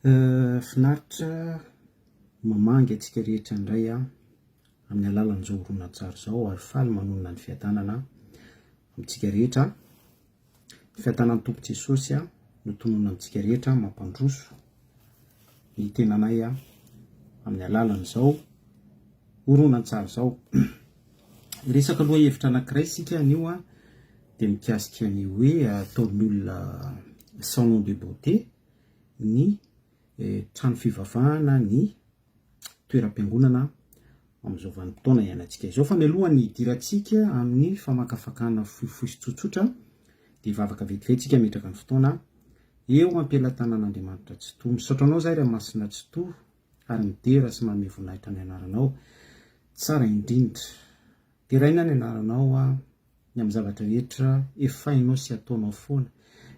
Finaritra mamangy antsika rehetra indray amin'ny alalan'izao horonan-tsary zao ary faly manonona ny fiadanana amintsika rehetra. Ny fiadanan'ny Tompo Jesosy no tonona amintsika rehetra mampandroso ny tenanay amin'ny alalan'izao horonan-tsary zao. Resaka aloha hevitra anankiray sika anio dia mikasika ny hoe ataon'ny olona salon de beauté ny trano fivavahana ny toeram-piangonana amin'izao vanim-potoana iainantsika izao. Fa mialoha ny hidirantsika amin'ny famakafakana fohifohy tsotsotra dia vavaka vetivety metraka ny fotoana eo ampelantanan'Andriamanitra tsy toa. Misaotra anao zahay raha masina tsy toa ary midera sy manome voninahitra ny anaranao tsara indrindra. Teraina ny anaranao ny amin'ny zavatra rehetra efa hainao sy ataonao foana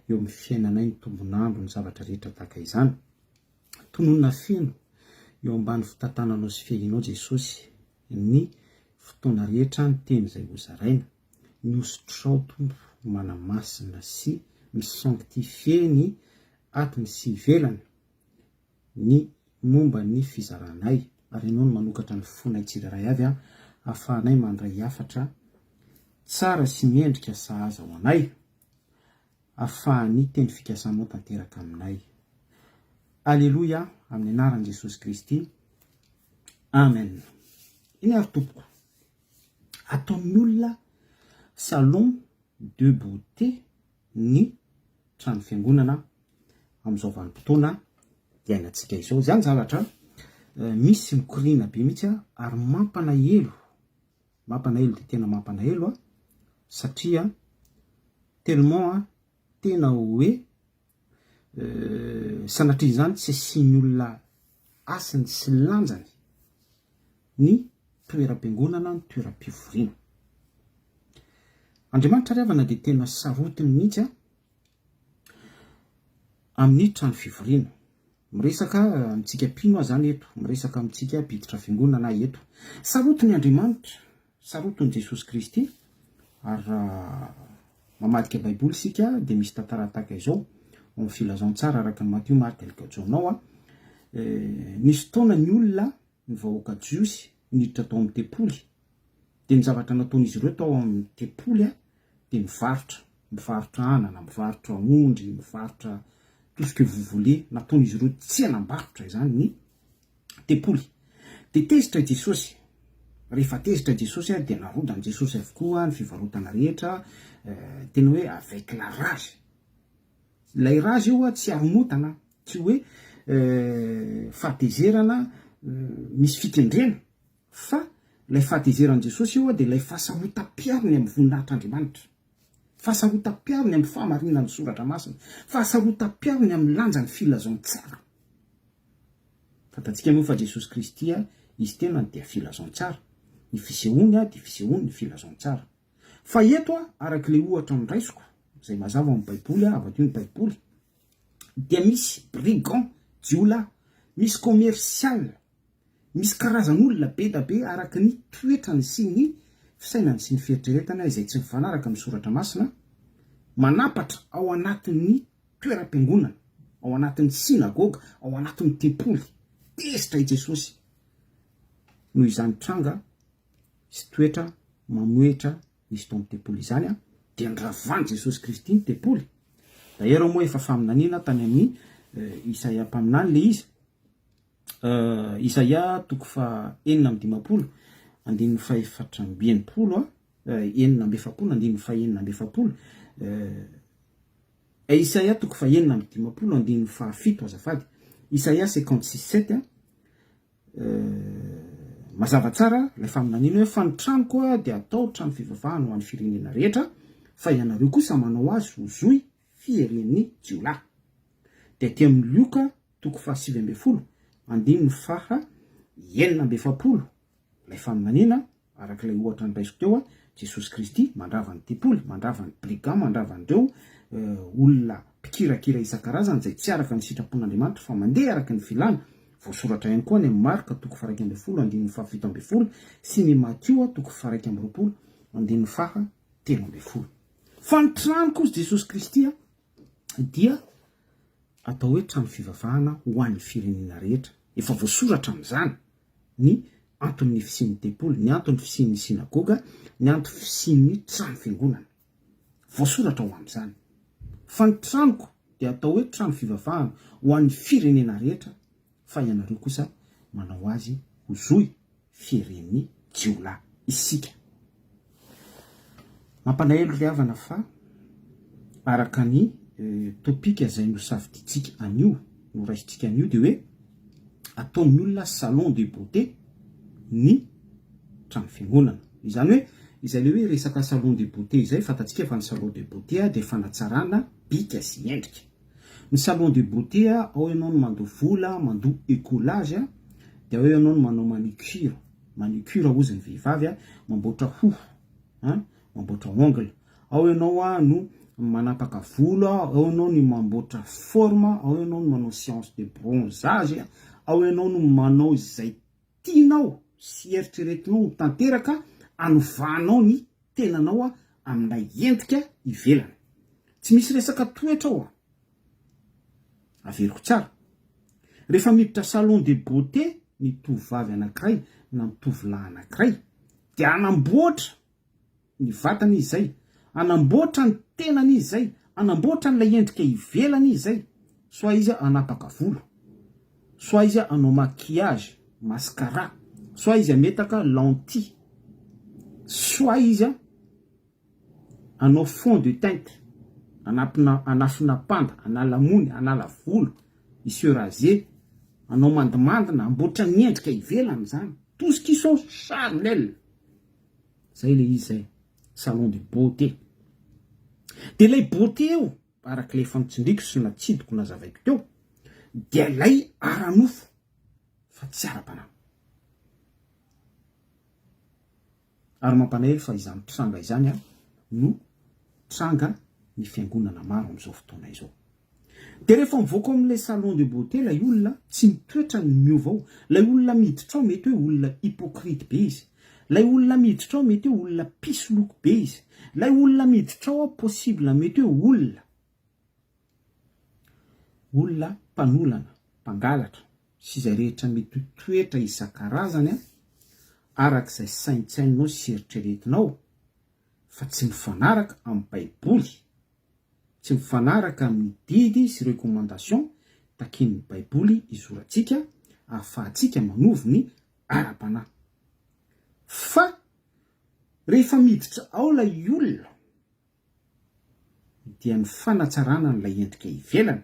eo amin'ny fiainanay ny tombonandro ny zavatra rehetra tahaka izany. Tononona feno eo ambany fitantananao sy fiainao Jesosy ny fotoana rehetra ny teny izay hozaraina. Ny osotrao Tompo manamasina sy misanktifie ny atiny sy ivelany ny momba ny fizaranay. Ary ianao no manokatra ny fonay tsirairay avy ahafahanay mandray hafatra tsara sy miendrika sahaza ho anay, ahafahan'ny teny fikasanao tanteraka aminay. Alleluia, amin'ny anaran'i Jesosy Kristy. Amen. Iny ary tompoko, ataon'ny olona salon de beauté ny trano fiangonana amin'izao vanim-potoana iainantsika izao. Izany zavatra misy mikoriana be mihitsy ary mampalahelo dia tena mampalahelo satria tellement tena hoe sanatria izany tsy asiany olona asiny sy lanjany ny toeram-piangonana ny toeram-pivoriana. Andriamanitra riavana dia tena sarotiny mihitsy amin'ny trano fivoriana. Miresaka amintsika mpino zany eto, miresaka amintsika mpiditra fiangonana eto. Sarotiny Andriamanitra, sarotiny Jesosy Kristy. Ary mamadika baiboly sika dia misy tantara tahaka izao amin'ny filazantsara araka ny Matthieu, Marc, Luc, Jean. Nisy fotoana ny olona ny vahoaka jiosy niditra tao amin'ny tempoly dia ny zavatra nataon'izy ireo tao amin'ny tempoly dia mivarotra anana, mivarotra ondry, mivarotra tout ce que vous voulez. Nataon'izy ireo tsy hanambarotra izany ny tempoly. Dia tezitra Jesosy. Rehefa tezitra Jesosy dia narodany Jesosy avokoa ny fivarotana rehetra, tena hoe avec la rage. Ilay rage io tsy haromontana, tsy hoe fahatezerana misy fikendrena, fa ilay fahatezeran'i Jesosy io dia ilay fahasarotam-piariny amin'ny voninahitr'Andriamanitra, fahasarotam-piariny amin'ny fahamarinan'ny soratra masina, fahasarotam-piariny amin'ny lanjan'ny filazantsara. Fantatsika moa fa Jesosy Kristy izy tena dia filazantsara. Ny fisehoany dia fisehoany ny filazantsara. Fa eto arak'ilay ohatra ny raisiko izay mazava amin'ny baiboly, avadiny baiboly, dia misy brigand jiolahy, misy commercial, misy karazan'olona be da be araka ny toetrany sy ny fisainany sy ny fieritreretana izay tsy mifanaraka amin'ny soratra masina, manapatra ao anatin'ny toeram-piangonana, ao anatin'ny sinagoga, ao anatin'ny tempoly. Tezitra i Jesosy noho izany tranga sy toetra mamoetra nisy tao amin'ny tempoly izany dia nravany Jesosy Kristy ny tempoly. D'ailleurs moa efa faminaniana tany amin'ny Isaia mpaminany le izy. Isaia toko fa 4:9, andininy fa 4:20, 4:9, andininy fa 4:9. Isaia toko fa 4:10, andininy fa 7 azafady. Isaia 56:7 mazava tsara ilay faminaniana hoe fa ny tranoko dia atao trano fivavahana ho an'ny firenena rehetra, fa ianareo kosa manao azy ho zohy fiheren'ny jiolahy. Dia aty amin'ny Luka toko fa 7:20, andininy fa 9:20, ilay faminaniana arak'ilay ohatra ny raisiko teo Jesosy Kristy mandrava ny tempoly, mandrava ny brigand, mandrava an'ireo olona mpikirakira isan-karazany izay tsy araka ny sitrapon'Andriamanitra fa mandeha araka ny filana. Voasoratra ihany koa ny Marka toko fa 2:20, andininy fa 7:20, sy ny Matthieu toko fa 2:20, andininy fa 3:20. Fa ny tranoko Jesosy Kristy dia atao hoe trano fivavahana ho an'ny firenena rehetra. Efa voasoratra amin'izany ny anton'ny fisian'ny tempoly, ny anton'ny fisian'ny sinagoga, ny antony fisian'ny trano fiangonana. Voasoratra ho amin'izany. Fa ny tranoko dia atao hoe trano fivavahana ho an'ny firenena rehetra, fa ianareo kosa manao azy ho zoy firen'ny jiolahy isika. Mampalahelo ry havana fa araka ny topika izay nosafiditsika anio, noraisitsika anio dia hoe ataon'ny olona salon de beauté ny trano fiangonana. Izany hoe izay le hoe resaka salon de beauté izay fantatsika fa ny salon de beauté dia fanatsarana bika sy endrika. Ny salon de beauté ao ianao no mandoa vola, mandoa écoulage, dia ao ianao no manao manicure. Manicure ozy ny vehivavy mamboatra hoho, mamboatra ongle. Ao ianao no manapaka volo, ao ianao no mamboatra forme, ao ianao no manao séance de bronzage, ao ianao no manao izay tianao sy eritreretinao tanteraka anovanao ny tenanao amin'ilay endrika ivelany. Tsy misy resaka toetra ao. Averiko tsara. Rehefa miditra salon de beauté ny tovovavy anankiray na ny tovolahy anankiray dia anamboatra ny vatany izay, anamboatra ny tenany izay, anamboatra n'ilay endrika ivelany izay. Soit izy anapaka volo, soit izy anao maquillage, mascara, soit izy ametaka lentille, soit izy anao fond de teinte, anafina panda, anala mony, anala volo, monsieur rasé, anao mandimandina, amboatra ny endrika ivelany zany. Tout ce qui sont charnel. Zay le izy zay, salon de beauté. Dia ilay beauté eo, araka ilay fantsindriko sy natsidiko nazavaiko teo, dia ilay aranofo fa tsy ara-panahy. Ary mampanahelo fa izany tranga izany no tranga ny fiangonana maro amin'izao fotoana izao. Dia rehefa mivoaka amin'ilay salon de beauté, ilay olona tsy mitoetra ny miova ao. Ilay olona miditra ao mety hoe olona hypocrite be izy. Ilay olona miditra ao mety hoe olona pisoloko be izy. Ilay olona miditra ao possible mety hoe olona mpanolana, mpangalatra sy izay rehetra mety toetra isan-karazany arak'izay saintsainao sy eritreretinao, fa tsy mifanaraka amin'ny Baiboly, tsy mifanaraka amin'ny didy sy recommandation takin'ny Baiboly izorantsika ahafahantsika manovy ny ara-panahy. Fa rehefa miditra ao ilay olona dia ny fanatsarana n'ilay endrika ivelany.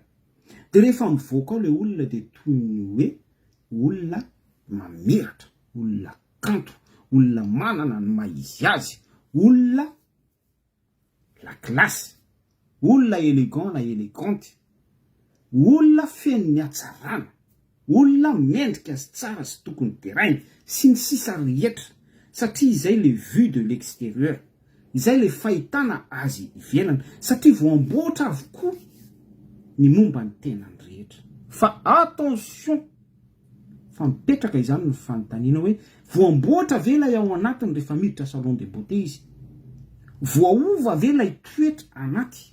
Dia rehefa mivoaka ao ilay olona dia toy ny hoe olona mamiratra, olona kanto, olona manana ny maizy azy, olona la classe, olona élégant na élégante, olona feno ny hatsarana, olona mendrika sy tsara sy tokony terainy sy ny sisa rehetra, satria izay le vue de l'extérieur, izay le fahitana azy ivelany, satria voamboatra avokoa ny momba ny tenany rehetra. Fa attention, fa mipetraka izany ny fanontaniana hoe voamboatra ve ilay ao anatiny rehefa miditra salon de beauté izy? Voaova ve ilay toetra anaty?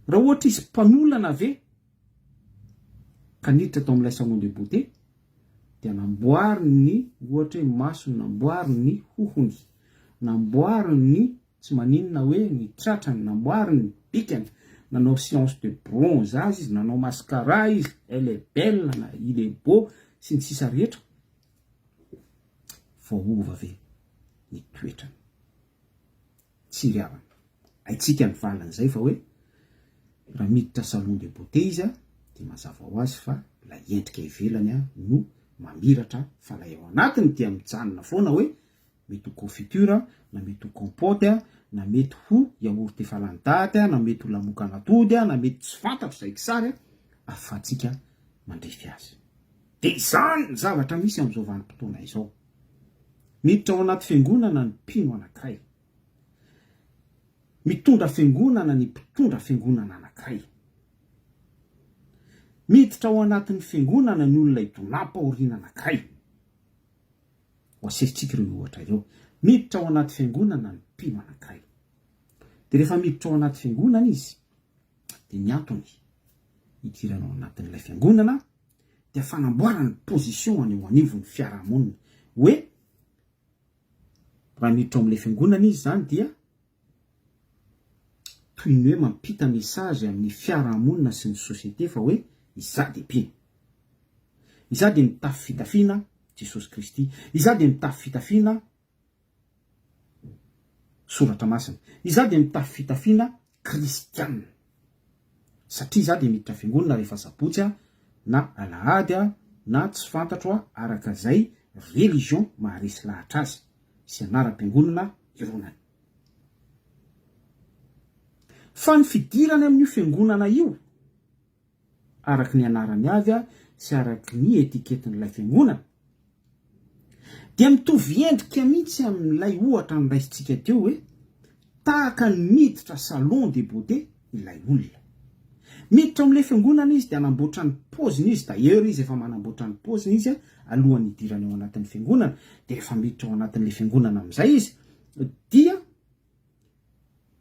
Raha ohatra izy mpanolana ve ka niditra tao amin'ilay salon de beauté dia namboary ny ohatra hoe masony, namboary ny hohony, namboary ny tsy maninona hoe ny tratrany, namboary ny bikany, nanao séance de bronzage izy, nanao mascara izy, elle est belle, il est beau, sy ny sisa rehetra. Voaova ve ny toetrany? Tsy ry havana. Haitsika ny valan'izay fa hoe raha miditra salon de beauté izy dia mazava ho azy fa la endrika ivelany no mamiratra, fa la ao anatiny dia mijanona foana hoe mety ho confiture, na mety ho compote, na mety ho yaourt efa lany daty, na mety ho lamoka anatody, na mety tsy fantatro izay kisary, ahafahantsika mandrefy azy. Dia izany ny zavatra misy amin'izao vanim-potoana izao. Miditra ao anaty fiangonana ny mpino anankiray, mitondra fiangonana ny mpitondra fiangonana anankiray, miditra ao anatin'ny fiangonana ny olona idonam-paoriana anankiray. Ho aserintsika ireo ohatra ireo. Miditra ao anaty fiangonana ny mpino anankiray. Dia rehefa miditra ao anaty fiangonana izy dia ny antony idiranao anatin'ilay fiangonana dia fanamboarany position aneo anivony fiarahamonina hoe raha miditra ao amin'ilay fiangonana izy zany dia toy ny hoe mampita mesazy amin'ny fiarahamonina sy ny sosiete fa hoe iza de mpino, iza de mitafy fitafiana Jesosy Kristy, iza de mitafy fitafiana soratra masina, iza de mitafy fitafiana kristianina. Satria iza de miditra fiangonana rehefa sabotsy na alahady na tsy fantatro araka izay religion maharesy lahatra azy sy anaram-piangonana ironany. Fa ny fidirany amin'io fiangonana io araky ny anarany avy sy araky ny etiketin'ilay fiangonana dia mitovy endrika mihitsy amin'ilay ohatra nyraisintsika teo hoe tahaka ny miditra salon de beauté ilay olona. Miditra amin'ilay fiangonana izy dia anamboatra ny paoziny izy, d'ailleurs izy efa manamboatra ny paoziny izy alohan'ny idirany ao anatin'ny fiangonana, dia rehefa miditra ao anatin'ilay fiangonana amin'izay izy dia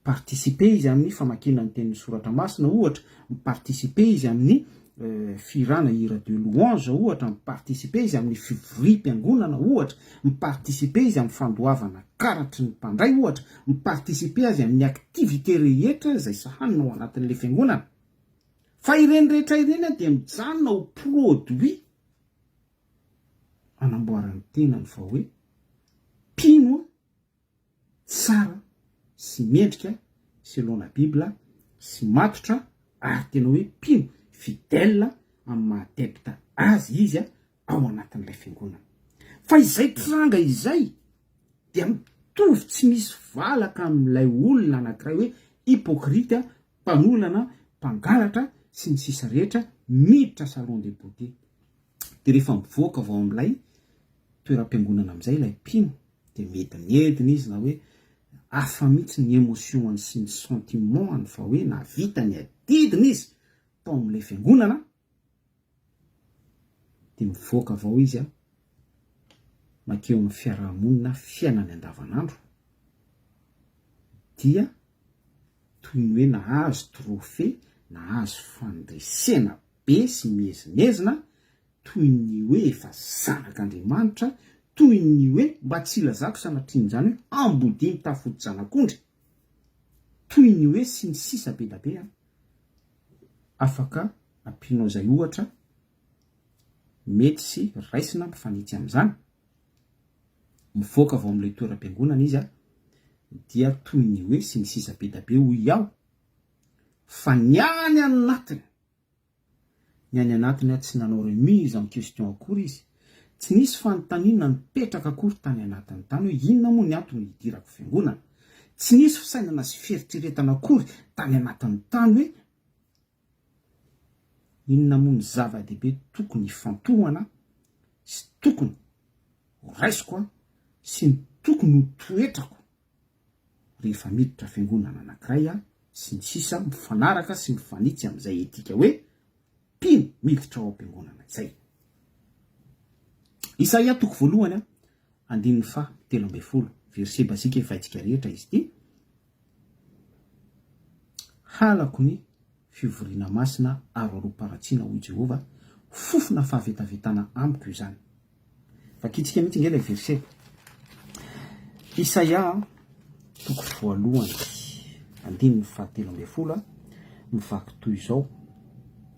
participer izy amin'ny famakiana ny tenin'ny soratra masina ohatra, miparticiper izy amin'ny firana hira de louange ohatra, miparticiper izy amin'ny fivoriam-piangonana ohatra, miparticiper izy amin'ny fandoavana karatry ny mpandray ohatra, miparticiper azy amin'ny activité rehetra izay sahanina ao anatin'ilay fiangonana. Fa ireny rehetra ireny dia mijanona ho produit anamboarany tenany fa hoe mpino tsara sy mendrika selon la Bible sy matotra ary tena hoe mpino fidèle amin'ny mahatepita azy izy ao anatin'ilay fiangonana. Fa izay tranga izay dia mitovy tsy misy valaka amin'ilay olona anankiray hoe hypocrite, mpanolana, mpangalatra sy ny sisa rehetra miditra salon de beauté. Dia rehefa mivoaka vao amin'ilay toeram-piangonana amin'izay ilay mpino dia medinedina izy na hoe hafa mihitsy ny émotion sy ny sentiment fa hoe navita ny adidina izy tao amin'ilay fiangonana dia mivoaka avao izy makeo amin'ny fiarahamonina fiainany andavanandro dia toy ny hoe nahazo trophée, nahazo fandresena be sy miezinezina toy ny hoe efa zanak'Andriamanitra, toy ny hoe mba tsy ilazako sanatriany izany hoe ambodiny tafody zanak'ondry, toy ny hoe sy ny sisa be da be afaka ampianao izay ohatra mety sy raisina mifanitsy amin'izany. Mivoaka vao amin'ilay toeram-piangonana izy dia toy ny hoe sy ny sisa be da be hoy iaho fa ny any anatiny tsy nanao remise amin'ny question akory izy, tsy nisy fanontaniana nipetraka akory tany anatiny tany hoe inona moa ny antony hidirako fiangonana, tsy nisy fisainana sy fieritreretana akory tany anatin'ny tany hoe inona moa ny zava-dehibe tokony hifantohana sy tokony ho raisiko sy ny tokony ho toetrako rehefa miditra fiangonana anankiray sy ny sisa mifanaraka sy mifanitsy amin'izay etika hoe mpino miditra ao am-piangonana izay. Isaia toko voalohany 13 verset basika efaitsika rehetra izy ity: halako ny fivoriana masina aro arom-paratsiana hoy Jehova, fofona fahavetavetana amiko izany. Vakitsika mihitsy nge ilay verset. Isaia toko voalohany 13 mivaky toy izao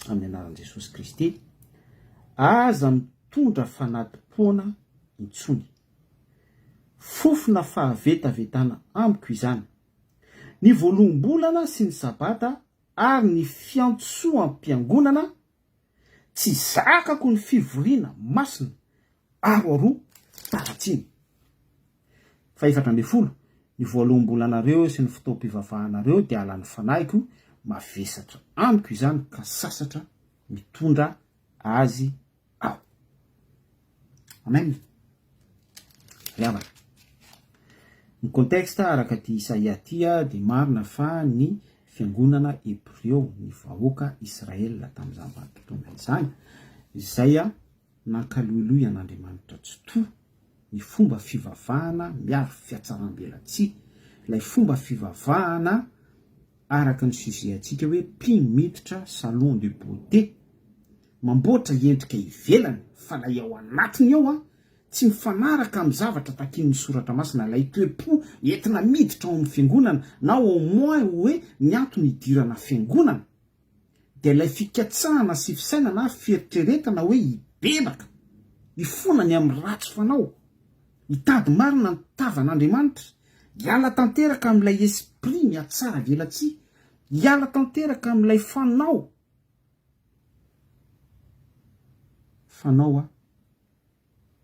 amin'ny anaran'i Jesosy Kristy: aza mitondra fanadim-poana intsony, fofona fahavetavetana amiko izany, ny voalom-bolana sy ny sabata ary ny fiantsoam-piangonana tsy zakako ny fivoriana masina aro arom-paratsiny. 14 ny voalom-bolanareo sy ny fotoam-pivavahanareo dia alany fanahiko, mavesatra amiko izany ka sasatra mitondra azy aho. Amen. Riavana. Ny contexte araka ty Isaia tia dia marina fa ny fiangonana Hébreo, ny vahoaka Israel tamin'izany vanim-potoana izany, izay nankaloiloy an'Andriamanitra tsotoa ny fomba fivavahana miaro fiatsaram-belatsihy, ilay fomba fivavahana araka ny sujet antsika hoe mpimiditra salon de beauté, mamboatra endrika ivelany fa la ao anatiny ao a tsy mifanaraka amin'ny zavatra takin'ny soratra masina lay toe-po entina miditra ao amin'ny fiangonana na au moins hoe ny antony idirana fiangonana dia ilay fikatsahana sy fisainana na fieritreretana hoe hibebaka hifonany amin'ny ratsy fanao, hitady marina ny tavan'Andriamanitra, hiala tanteraka amin'ilay esprit miatsara velatsy, hiala tanteraka amin'ilay fanao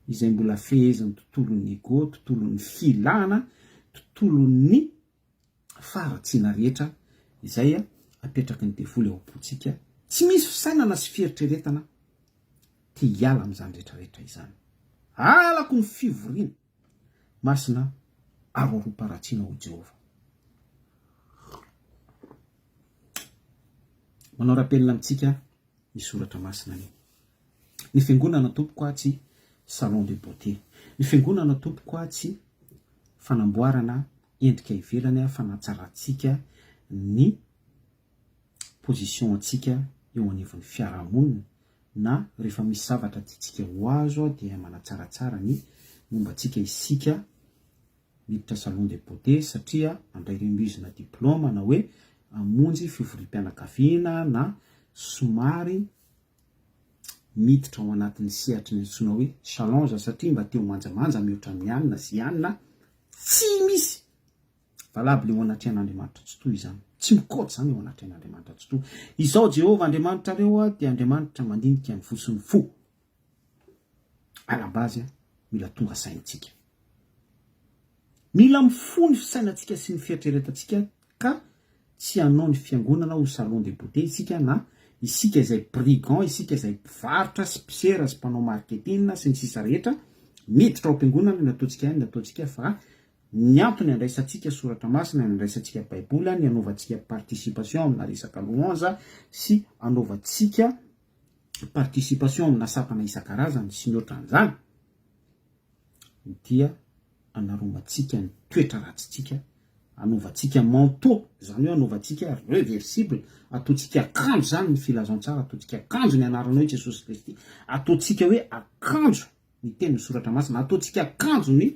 izay mbola fehezany tontolon'ny ego, tontolon'ny filana, tontolon'ny faratsiana rehetra izay apetraky ny devoly ao am-pontsika, tsy misy fisainana sy fieritreretana, te hiala amin'izany rehetrarehetra izany. Alako ny fivoriana masina aroaroam-paratsiana ho Jehova. Manao rapelina amintsika ny soratra masina ny fiangonana tompoko tsy salon de beauté, ny fiangonana tompoko tsy fanamboarana endrika ivelany fanatsarantsika ny position antsika eo anivon'ny fiarahamonina, na rehefa misy zavatra tiatsika ho azo dia manatsaratsara ny mombantsika isika miditra salon de beauté satria andray remizina diplôma na hoe amonjy fivorim-pianakaviana na somary miditra ao anatin'ny sehatry ny antsoina hoe challenge satria mba teo manjamanja mihoatra amin'ny anina sy anina tsy misy valable eo anatrehan'Andriamanitra tsy toy izany, tsy mikoatra zany eo anatrehan'Andriamanitra tsy toy. Izao Jehova Andriamanitra reo dia Andriamanitra mandinika ny fo sy ny fo. Alam-bazy mila tonga saintsika, mila mifony fisainantsika sy ny fieritreretantsika ka tsy hanao ny fiangonana ho salon de beauté isika, na isika izay brigand, isika izay mpivarotra sy mpisera sy mpanao marketing sy ny sisa rehetra miditra ao am-piangonana ny ataontsika fa ny antony andraisantsika soratra masina, ny andraisantsika baiboly, ny anaovantsika participation amina resaka louange sy anaovantsika participation amina sapana isan-karazany sy mihoatra an'izany dia anaromantsika ny toetra ratsintsika, anaovantsika manteau, zany hoe anaovantsika reversible, ataontsika akanjo zany ny filazantsara, ataontsika akanjo ny anaranao Jesosy Kristy, ataontsika hoe akanjo ny teny soratra masina, ataontsika akanjo ny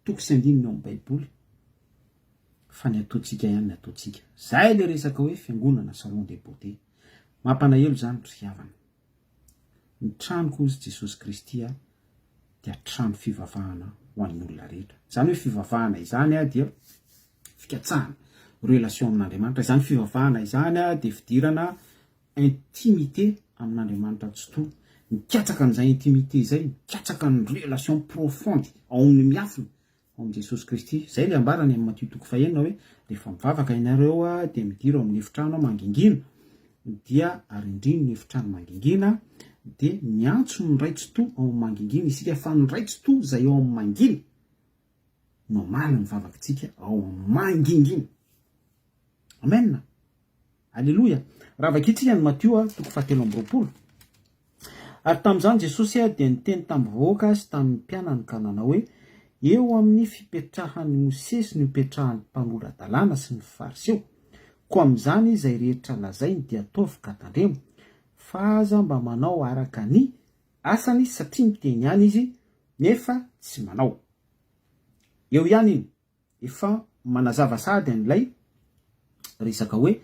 toko sy andininy ao amin'ny baiboly, fa ny ataontsika ihany ny ataontsika. Zay le resaka hoe fiangonana salon de beauté. Mampalahelo zany ry havana. Ny tranoko ozy Jesosy Kristy dia trano fivavahana ho an'ny olona rehetra. Zany hoe fivavahana izany dia fikatsahana relation amin'Andriamanitra, izany fivavahana izany dia fidirana intimité amin'Andriamanitra tsy toa. Mikatsaka an'izay intimité izay, mikatsaka ny relation profonde ao amin'ny miafina ao amin'ny Jesosy Kristy. Zay le ambarany amin'ny Matthieu 5 hoe rehefa mivavaka ianareo dia midira ao amin'ny efitrano mangingina, dia arindriny ny efitrano mangingina dia miantso ny raitsy to ao amin'ny mangingina isika, fa ny raitsy to izay ao amin'ny mangina no marina ny vavakantsika ao amin'ny mangingina. Amen. Alléluia. Raha vakitsika ny Matthieu 7:20. Ary tamin'izany Jesosy dia niteny tamin'ny vahoaka sy tamin'ny mpianany ka nanao hoe eo amin'ny fipetrahan'ny Mose sy ny fipetrahan'ny mpanoran-dalàna sy ny fariseo, ko amin'izany izay rehetra lazainy dia ataovy ka tandremo, fa aza mba manao araka ny asany satria miteny ihany izy nefa tsy manao. Eo ihany iny efa manazava sady an'ilay resaka hoe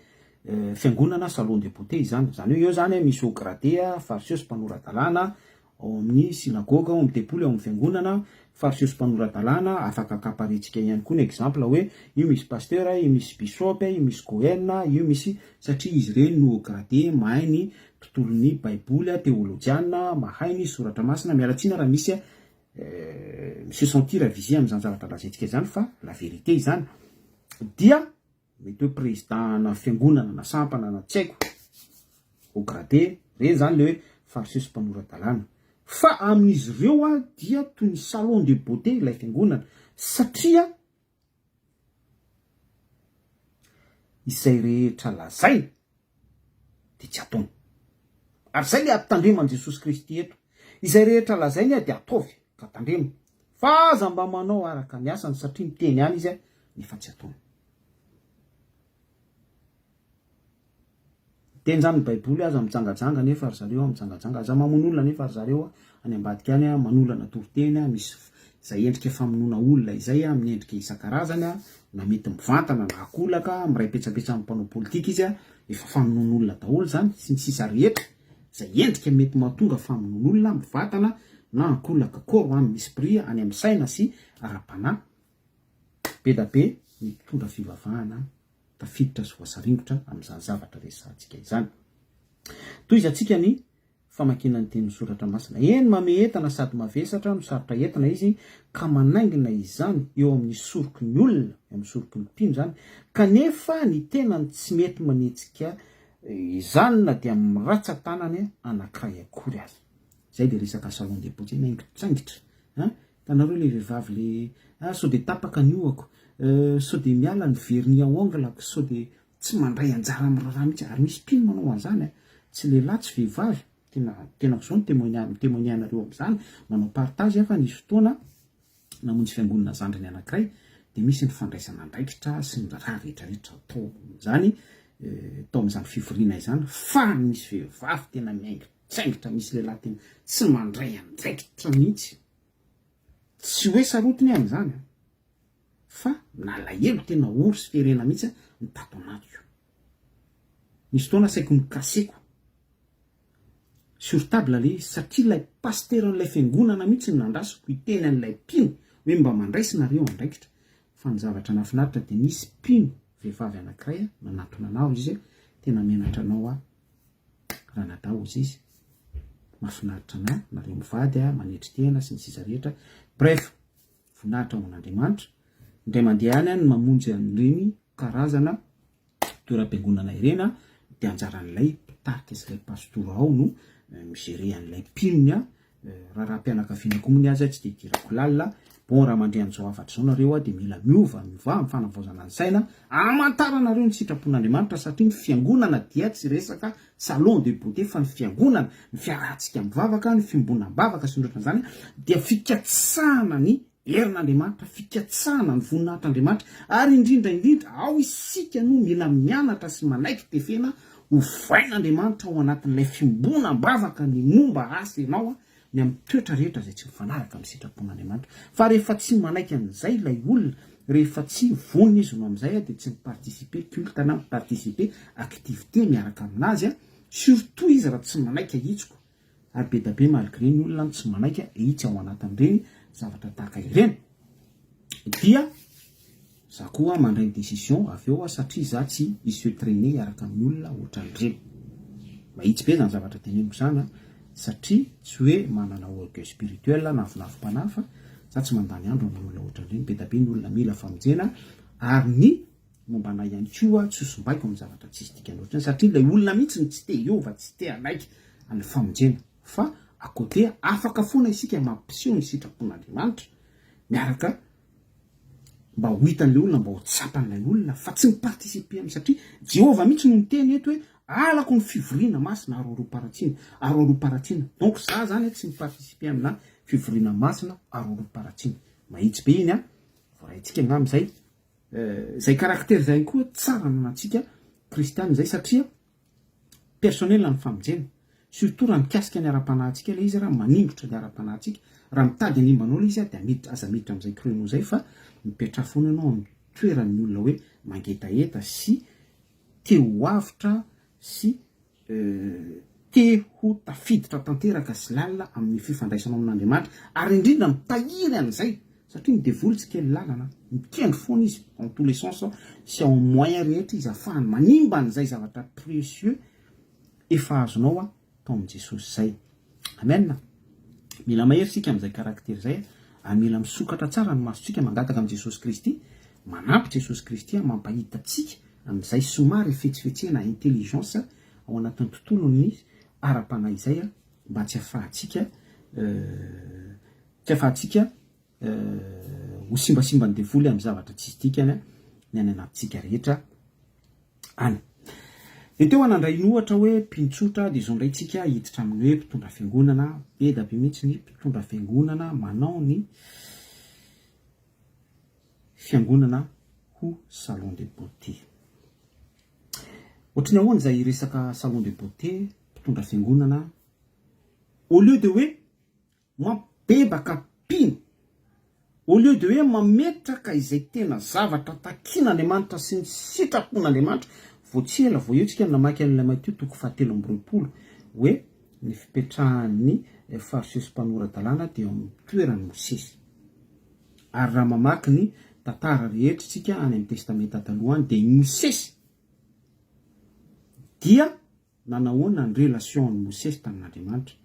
fiangonana salon de beauté izany. Zany hoe eo zany misy au gradé fariseo sy mpanoran-dalàna ao amin'ny sinagoga, ao amin'ny tempoly, ao amin'ny fiangonana, fariseo sy mpanoran-dalàna afaka akaparitsika ihany koa ny exemple hoe io misy pasteur, io misy bishop, io misy Cohen, io misy, satria izy ireny no au gradé, mahay ny tontolon'ny baiboly, teolojiana, mahay ny soratra masina. Mialatsina raha misy se sentir visé amin'izany zavatra lazaintsika izany, fa la vérité izany dia mety hoe président na fiangonana na sampana na tsy haiko au gradé reny zany le hoe fariseo sy mpanoran-dalàna, fa amin'izy ireo dia toy ny salon de beauté ilay fiangonana satria izay rehetra lazaina dia tsy ataony. Ary zay le ampitandremo an Jesosy Kristy eto, izay rehetra lazainy dia ataovy ka tandremo, fa aza mba manao araka ny asany satria miteny ihany izy nefa tsy ataony. teny zany ny baiboly aza mitsangajanga nefa ry zareo mitsangajanga aza mamono olona nefa ry zareo any ambadika any manolana toriteny misy zay endrika famonoana olona izay amin'ny endrika isan-karazany na mety mivantana na akolaka miray petsapetra amin'ny mpanao politika izy efa famonoana olona daholo zany sy ny sisa rehetra zay endrika mety mahatonga famonoana olona mivantana na akolaka koro amin'ny esprit any amin'ny saina sy ara-panahy be da be mitondra fivavahana tafiditra sy voasaringotra amin'izany zavatra resantsika izany. Toy izy atsika ny famakinany teny soratra masina eny mame entana sady mavesatra no sarotra entana izy ka manaingina izany eo amin'ny soroky ny olona amin'ny soroky ny mpino zany kanefa ny tenany tsy mety manetsika izany na dia miratsa-tanany anankiray akory azy. Zay de resaka salon de beauté naingitsaingitra tanareo le vehivavy le sao de tapaka ny oako sao de miala ny vernis à ongles sao de tsy mandray anjara amin'ny raha mihitsy ary misy mpino manao an'izany tsy lehilahy tsy vehivavy tena zao ny témoignareo amin'izany manao partage fa nisy fotoana namonjy fiangonana zandriny anankiray de misy ny fandraisana andraikitra sy ny raha rehetrarehetra atao zany tao amin'izany fivoriana izany fa misy vehivavy tena miaingitsaingitra misy lehilahy tena tsy mandray andraikitra mihitsy tsy hoe sarotiny amin'izany fa nalahelo tena ory sy ferena mihitsy ny tato anatiko. Misy fotoana saiko mikaseko sur table le satria ilay pasteran'ilay fiangonana mihitsy nandrasiko iteny an'ilay mpino hoe mba mandraisinareo andraikitra fa ny zavatra nafinaritra de misy mpino vehivavy anankiray nanatona anao izy tena menatra anao raha natao izy mafinaritra anao nareo mivady manetry tena sy ny sisa rehetra bref voninahitra ho an'Andriamanitra indray mandeha any ny mamonjy an'ireny karazana toeram-piangonana ireny de anjaran'ilay mpitarika sy ilay pastora ao no migere an'ilay mpinony raha-pianakaviana komony azy tsy de tirako lalina bon raha mandre an'izao afatra zao nareo de mila miva amin'ny fanavaozana ny saina amantaranareo ny sitrapon'Andriamanitra satria ny fiangonana dia tsy resaka salon de beauté fa ny fiangonana ny fiarahantsika mivavaka ny fimbonam-bavaka sy ny zany dia fikatsahana ny herin'Andriamanitra fikatsahana ny voninahitr'Andriamanitra ary indrindra ao isika no mila mianatra sy manaiky tefena ho vain'Andriamanitra ao anatin'ilay fimbonam-bavaka ny momba asa ianao ny amin'ny toetra rehetra zay tsy mifanaraka amin'ny sitrapon'Andriamanitra fa rehefa tsy manaiky an'izay ilay olona rehefa tsy vonina izy no amin'izay de tsy miparticiper culte na miparticiper activité miaraka aminazy surtout izy raha tsy manaiky ahitsiko ary be da be malgré ny olona tsy manaiky ihitsy ao anatin'ireny zavatra tahaka ireny dia za koa mandray ny décision avy eo satria za tsy iseo traîner araka amin'ny olona ohatran'ireny mahitsy be zany zavatra teneniko zany satria tsy hoe manana orgueil spirituel na vinavim-panahy za tsy mandany andro amin'ny olona ohatran'ireny be da be ny olona mila famonjena ary ny mombana ihany koa tsy hosombaiko amin'ny zavatra tsisy dikany ohatrany satria ilay olona mihitsy tsy te hiova tsy te hanaiky amin'ny famonjena fa à côté afaka foana isika mampiseho ny sitrapon'Andriamanitra miaraka mba ho hitan'ilay olona mba ho tsapan'ilay olona fa tsy miparticiper amin'ny satria Jehova mihitsy no miteny eto hoe alako ny fivoriana masina aroaroparatsina donc za zany tsy miparticiper amina fivoriana masina aroaroparatsina mahitsy be iny vorahintsika ngam'izay zay caractère zay koa tsara nanantsika kristianina zay satria personnel ny famonjena surtout raha mikasika ny ara-panahintsika le izy raha manimbotra ny ara-panahintsika raha mitady animbanao le izy de aza miditra amin'izay créneau zay fa mipetra foana ianao amin'ny toeran'ny olona hoe mangetaeta sy te ho avitra sy te ho tafiditra tanteraka sy lalina amin'ny fifandraisanao amin'Andriamanitra ary indrindra mitahiry an'izay satria midevoly tsy kely lalana mikendry foana izy en tous les sens sy en moyen rehetra izy ahafahany manimba an'izay zavatra précieux efa azonao tao amin'i Jesosy zay. Amen. Mila mahery sika amin'izay caractère zay mila misokatra tsara ny masontsika mangataka amin'i Jesosy Kristy manampy Jesosy Kristy mampahita tsika amin'izay somary fetsifetsena intelligence ao anatin'ny tontolony ara-panahy izay mba tsy afahantsika ho simbasimba ny devoly amin'ny zavatra tsisy dikany ny any anatintsika rehetra any. De teo anandray ny ohatra hoe mpintsotra de izao ndraytsika hiditra amin'ny hoe mpitondra fiangonana be da be mihitsy ny mpitondra fiangonana manao ny fiangonana ho salon de beauté. ohatrany ahoana zay resaka salon de beauté mpitondra fiangonana au lieu de hoe mampebaka pino, au lieu de hoe mametraka izay tena zavatra takian'Andriamanitra sy ny sitrapon'Andriamanitra, voatsela vo eo tsika namaky an'ilay Matthieu 7:20 hoe ny fipetrahan'ny fariseo sy mpanorandalàna dia amin'ny toerany Mosesy. Ary raha mamaky ny tantara rehetra tsika any amin'ny testamenta taloha any dia Mosesy dia nanahoana ny relation ny Mosesy tamin'Andriamanitra,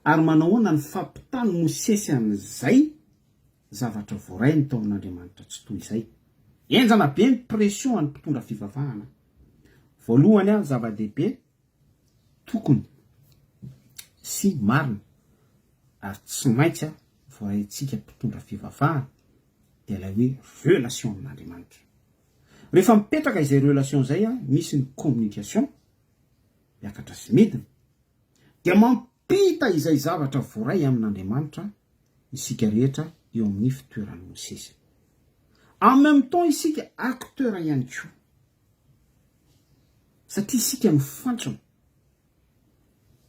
ary manahoana ny fampitany Mosesy an'izay zavatra voarainy tao amin'Andriamanitra tsy toy izay. Enjana be ny pression any mpitondra fivavahana. Voalohany a zava-dehibe tokony sy marina ary tsy maintsy voaraintsika mpitondra fivavahana dia ilay hoe relation amin'Andriamanitra. Rehefa mipetraka izay relation zay misy ny communication miakatra sy midina, dia mampita izay zavatra voaray amin'Andriamanitra isika rehetra eo amin'ny fitoeran'ny Mosesy. En même temps isika acteur ihany koa, satria isika no fantrana,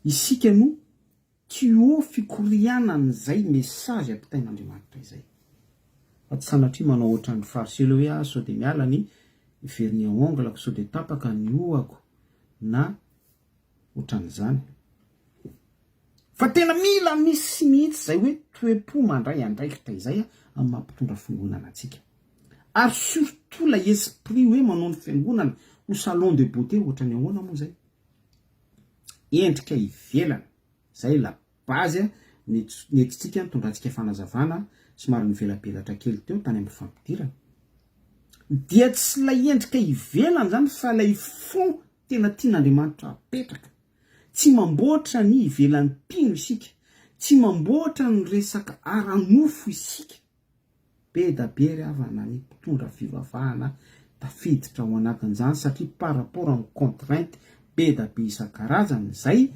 isika no tuyau fikorianan'izay message ampitain'Andriamanitra izay. Fa tsy sanatria manao ohatran'ny fariseo hoe sao de miala ny vernis à ongles sao de tapaka ny hohako na ohatran'izany. Fa tena mila misy mihitsy zay hoe toe-po mandray andraikitra izay amin'ny mampitondra fiangonana antsika. Ary surtout la esprit hoe manao ny fiangonana ho salon de beauté ohatrany ahoana moa zay. Endrika ivelana, zay la base nentsika nitondrantsika fanazavana somary nivelapelatra kely teo tany amin'ny fampidirana. Dia tsy lay endrika ivelana zany fa lay fond tena tian'Andriamanitra apetraka. Tsy mamboatra ny ivelan'ny pino isika, tsy mamboatra ny resaka aranofo isika. Be da be ry havana ny mpitondra fivavahana tafiditra ao anatin'izany satria par rapport amin'ny contrainte be da be isan-karazany zay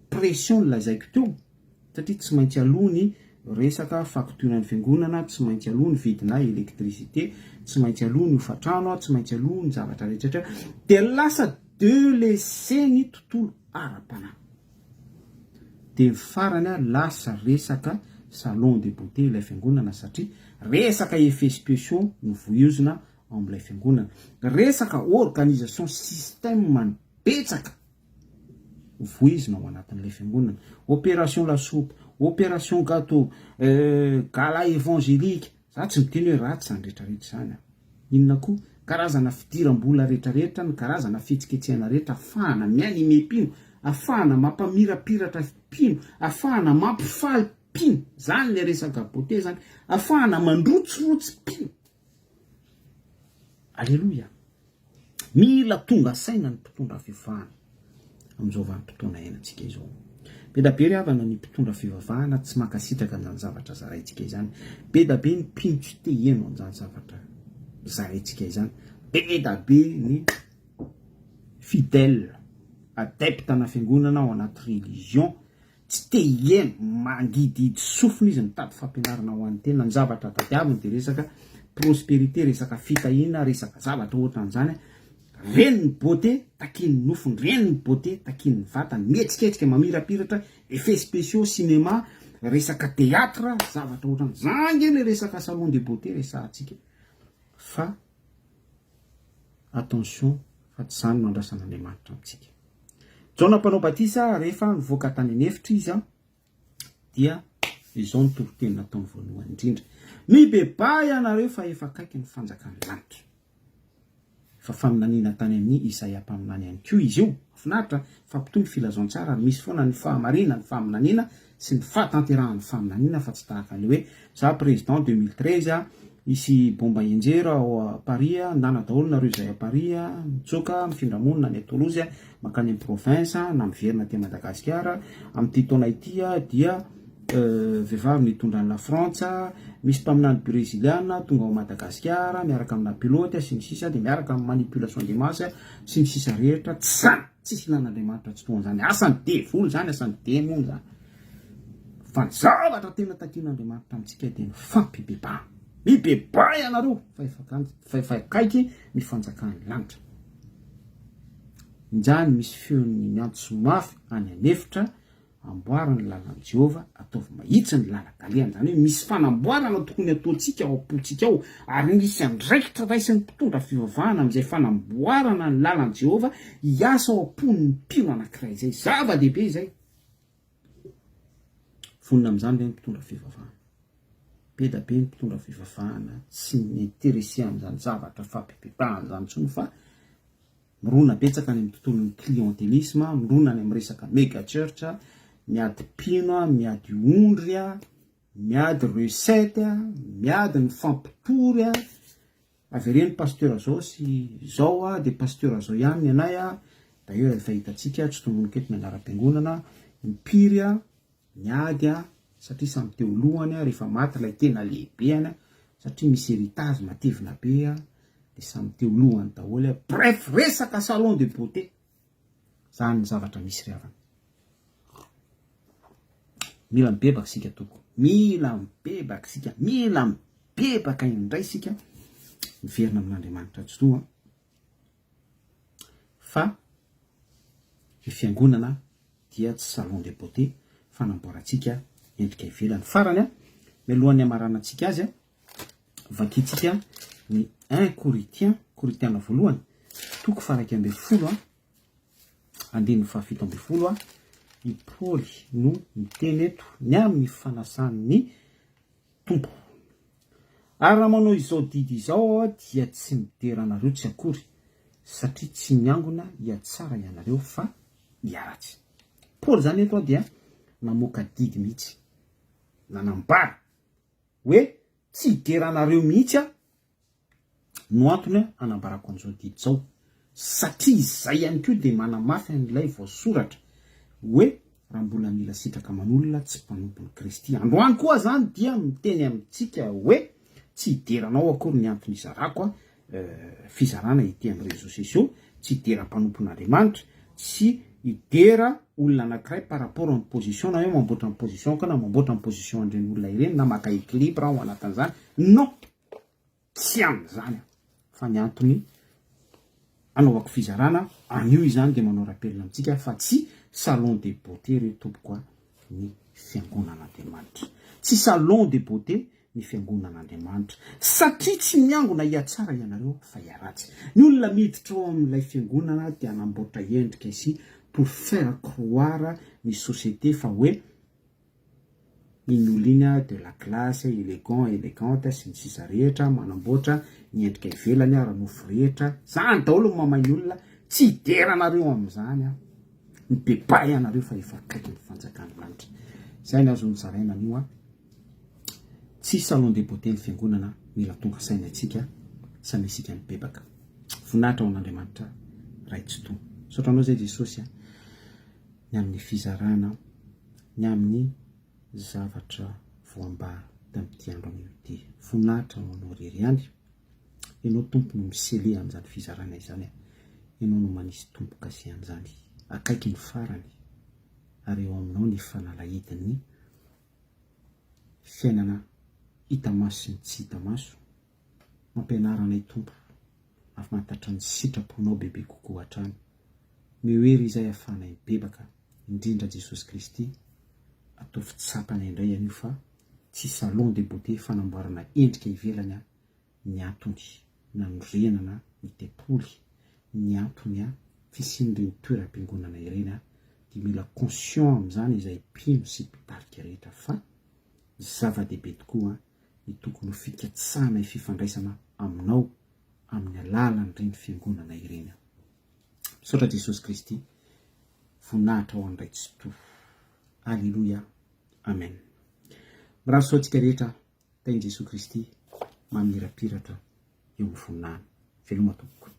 pression lazaiko teo, satria tsy maintsy aloha ny resaka fakturan'ny fiangonana, tsy maintsy aloha ny vidina électricité, tsy maintsy aloha ny hofatrano, tsy maintsy aloha ny zavatra rehetra, dia lasa delese ny tontolo ara-panahy. Dia farany lasa resaka salon de beauté ilay fiangonana satria resaka effets spéciaux no voiozina amin'ilay fiangonana, resaka organisation système manipetsaka voizina ao anatin'ilay fiangonana, opération lasoupe, opération gâteau, gala évangélique, za tsy miteny hoe ratsy zany rehetrarehetra zany. Inona koa karazana fidiram-bola rehetrarehetra, ny karazana fietsiketsehana rehetra, afahana mianime pino, afahana mampamirapiratra pino, afahana mampifaly pino, zany le resaka beauté zany, afahana mandrotsirotsy pino. Alléluia. Mila tonga saina ny mpitondra fivavahana amin'izao vanim-potoana iainantsika izao. Be da be ry havana ny mpitondra fivavahana tsy mankasitraka an'izany zavatra zaraintsika izany. Be da be ny pino tsy te heno an'izany zavatra zaraintsika izany. Be da be ny fidèle adepte na fiangonana ao anaty religion tsy te heno, mangididy sofina izy mitady fampianarana ho an'ny tena, ny zavatra tadiaviny dia resaka prospérité, resaka fitahina, resaka zavatra ohatran'izany. Reny ny beauté takin'ny nofony, reny ny beauté takin'ny vatany, mietsiketsika mamirapiratra, effets spéciaux, cinéma, resaka théâtre, zavatra ohatran'izany le resaka salon de beauté resahantsika. Fa attention, fa tsy zany no andrasan'Andriamanitra amintsika. Jona mpanao batisa rehefa nivoaka tany anefitra izy dia izao ny toro-teny nataony voalohany indrindra: mibebay anareo fa efa akaiky ny fanjakan'ny lanitra. Fa faminaniana tany amin'ny Isaia mpaminany ihany koa izy io, finaritra fampitohy filazantsara, misy foana ny fahamarina, ny faminaniana sy ny fahatanterahan'ny faminaniana, fa tsy tahaka le hoe za président 2013 isy bomba enjera ao Paris, nana daholo nareo izay a Paris, mitsoka mifindra monina any Toulouse, makany amin'ny province na miverina ty Madagasikara, amin'ity taona ity dia vehivavy nitondra ny la Frantsa, misy mpaminany brésiliana tonga ao Madagasikara miaraka amina pilote sy ny sisa, dia miaraka amin'ny manipulation de masse sy ny sisa rehetra. Tsy zany, tsisy lan'Andriamanitra tsy toa zany, asany devoly zany, asany démon zany. Fa ny zavatra tena takian'Andriamanitra amintsika dia ny fampibebà. Mibebay anareo fa efa akaiky ny fanjakan'ny lanitra. njany misy feon'ny miantso mafy any anefitra amboarany lalan'i Jehova ataovy mahitsy ny lalakaleany. Zany hoe misy fanamboarana tokony ataontsika ao am-pontsika ao, ary nisy andraikitra raisiny mpitondra fivavahana amin'izay fanamboarana ny lalan'i Jehova hiasa ao am-pon'ny mpino anankiray zay. Zava-dehibe izay. Vonina amin'izany le mpitondra fivavahana. Be da be ny mpitondra fivavahana tsy m'intéresser amin'izany zavatra fampipetahana zany tsony fa mirona betsaka any amin'ny tontolon'ny clientélisme, mirona any amin'ny resaka méga church, miady pino, miady ondry, miady recette, miady ny fampitory. Avereny pasteur zao sy zao de pasteur zao ihany ny anay d'ailleurs efa hitantsika tsy tombonoketo ny anara-piangonana mipiry miady satria samy teo lohany rehefa maty ilay tena lehibeany satria misy héritage matevina be de samy teo lohany daholo. Bref, resaka salon de beauté zany ny zavatra misy riavana. Mila mibebaka sika toko, mila mibebaka sika, mila mibebaka indray sika miverina amin'Andriamanitra tsy toa fa ny fiangonana dia tsy salon de beauté, fanamboarantsika endrika ivelany. Farany mialohan'ny amaranantsika azy vakitsika ny 1 Korintiana voalohany toko faha 12 andininy faha 17 i Paoly no miteny eto ny amin'ny fanasan'ny tompo. Ary raha manao izao didy izao dia tsy mideranareo tsy akory satria tsy miangona hiatsara ianareo fa hiaratsy. Paoly zany eto dia namoaka didy mihitsy, nanambara hoe tsy hideranareo mihitsy no antony anambarako an'izao didy zao, satria izay ihany koa de manamafy an'ilay voasoratra hoe raha mbola mila sitraka aman'olona tsy mpanompon'ny Kristy. Androany koa zany dia miteny amintsika hoe tsy hideranao akory ny antony izarako fizarana ity amin'ny réseaux sociaux, tsy hidera mpanompon'Andriamanitra, tsy hidera olona anankiray par rapport amin'ny position na hoe mamboatra amin'ny position ka na mamboatra amin'ny position andreny olona ireny na maka équilibre ao anatin'izany. Non, tsy amin'izany fa ny antony anaovako fizarana anio izany de manao rappelina amintsika fa tsy salon de beauté re tompoka ny fiangonan'Andriamanitra, tsy salon de beauté ny fiangonan'Andriamanitra, satria tsy miangona hiatsara ianareo fa hiaratsy. Ny olona miditra ao amin'ilay fiangonana dia anamboatra endrika ici pour faire croire ny société fa hoe ny olona de la classe élégante sy ny sisa rehetra manamboatra ny endrika ivelany ranofo rehetra. Zany daholo mamainy olona tsy hideranareo amin'izany mibebay anareo fa efa akaiky ny fanjakan'Andriamanitra. Zay ny azo nitsaraina anio tsy salon de beauté ny fiangonana, mila tonga saina antsika samy isika mibebaka. Voninahitra ho an'Andriamanitra raitsy toa. Sotranao zay Jesosy ny amin'ny fizarana, ny amin'ny zavatra voambara tamin'ity andro anio ity. Voninahitra ho anao rery ihany. Ianao tompo no misele amin'izany fizarana izany, ianao no manisy tompoka sy amin'izany. Akaiky ny farany ary eo aminao ny fanalahidin'ny fiainana hita maso sy ny tsy hita maso. Mampianaranay tompo afantatra ny sitraponao bebe kokoa hatrany. Mihoery izay afanay bebaka indrindra Jesosy Kristy atao fitsapana indray anio fa tsy salon de beauté fanamboarana endrika ivelany ny antony nanorenana ny tepoly, ny antony fisian'ireny toeram-piangonana ireny dia mila conscient amin'izany izay mpino sy mpitarika rehetra fa zava-dehibe tokoa ny tokony ho fikatsahana fifandraisana aminao amin'ny alalan'ireny fiangonana ireny. Misaotra Jesosy Kristy, voninahitra ho an'ray tsy toa. Alleluia, amen. Miraso antsika rehetra tain'i Jesosy Kristy mamirapiratra eo amin'ny voninahitra. Veloma tompoko.